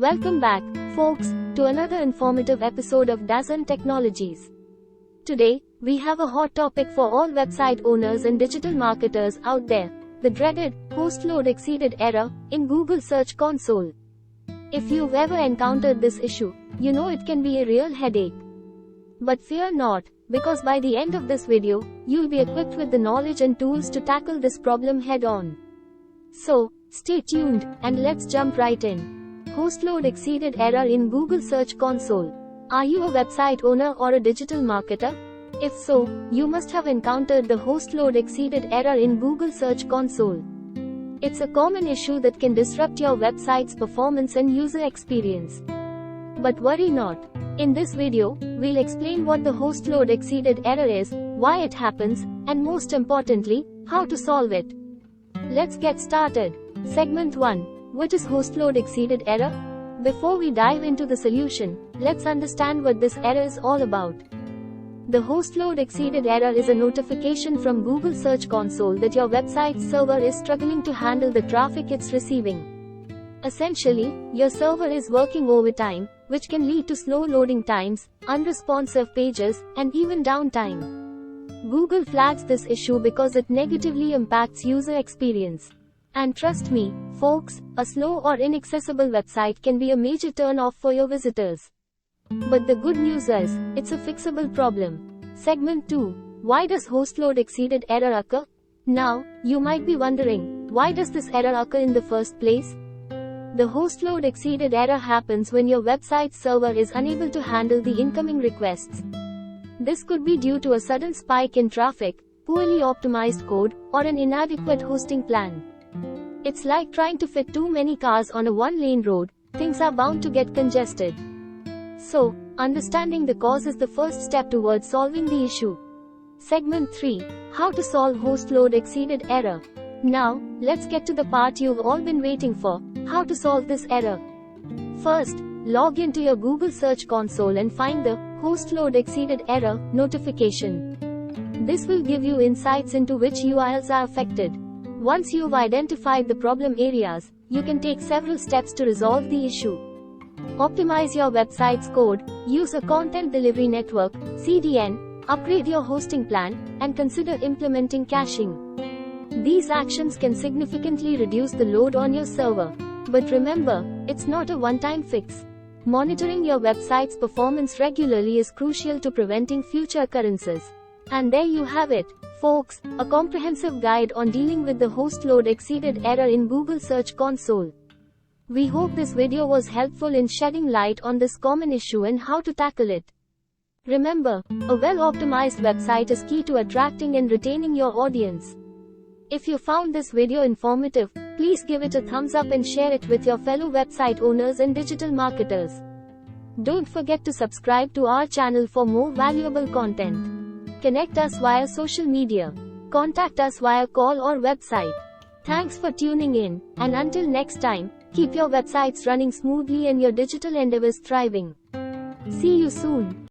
Welcome back, folks, to another informative episode of dazonn Technologies. Today, we have a hot topic for all website owners and digital marketers out there: the dreaded Hostload exceeded error in Google Search Console. If you've ever encountered this issue, you know it can be a real headache. But fear not, because by the end of this video, you'll be equipped with the knowledge and tools to tackle this problem head-on. So, stay tuned, and let's jump right in. Hostload exceeded error in Google Search Console. Are you a website owner or a digital marketer? If so, you must have encountered the Hostload exceeded error in Google Search Console. It's a common issue that can disrupt your website's performance and user experience. But worry not. In this video, we'll explain what the Hostload exceeded error is, why it happens, and most importantly, how to solve it. Let's get started. Segment 1. What is Hostload exceeded error? Before we dive into the solution, let's understand what this error is all about. The Hostload exceeded error is a notification from Google Search Console that your website's server is struggling to handle the traffic it's receiving. Essentially, your server is working overtime, which can lead to slow loading times, unresponsive pages, and even downtime. Google flags this issue because it negatively impacts user experience. And trust me, folks, a slow or inaccessible website can be a major turn-off for your visitors. But the good news is, it's a fixable problem. Segment 2. Why does Hostload exceeded error occur? Now, you might be wondering, why does this error occur in the first place? The Hostload exceeded error happens when your website's server is unable to handle the incoming requests. This could be due to a sudden spike in traffic, poorly optimized code, or an inadequate hosting plan. It's like trying to fit too many cars on a one-lane road. Things are bound to get congested. So, understanding the cause is the first step towards solving the issue. Segment 3. How to solve Hostload exceeded error. Now, let's get to the part you've all been waiting for: how to solve this error. First, log into your Google Search Console and find the Hostload exceeded error notification. This will give you insights into which URLs are affected. Once you've identified the problem areas, you can take several steps to resolve the issue. Optimize your website's code, use a content delivery network (CDN), upgrade your hosting plan, and consider implementing caching. These actions can significantly reduce the load on your server. But remember, it's not a one-time fix. Monitoring your website's performance regularly is crucial to preventing future occurrences. And there you have it, folks, a comprehensive guide on dealing with the Hostload exceeded error in Google Search Console. We hope this video was helpful in shedding light on this common issue and how to tackle it. Remember, a well-optimized website is key to attracting and retaining your audience. If you found this video informative, please give it a thumbs up and share it with your fellow website owners and digital marketers. Don't forget to subscribe to our channel for more valuable content. Connect us via social media. Contact us via call or website. Thanks for tuning in, and until next time, keep your websites running smoothly and your digital endeavors thriving. See you soon.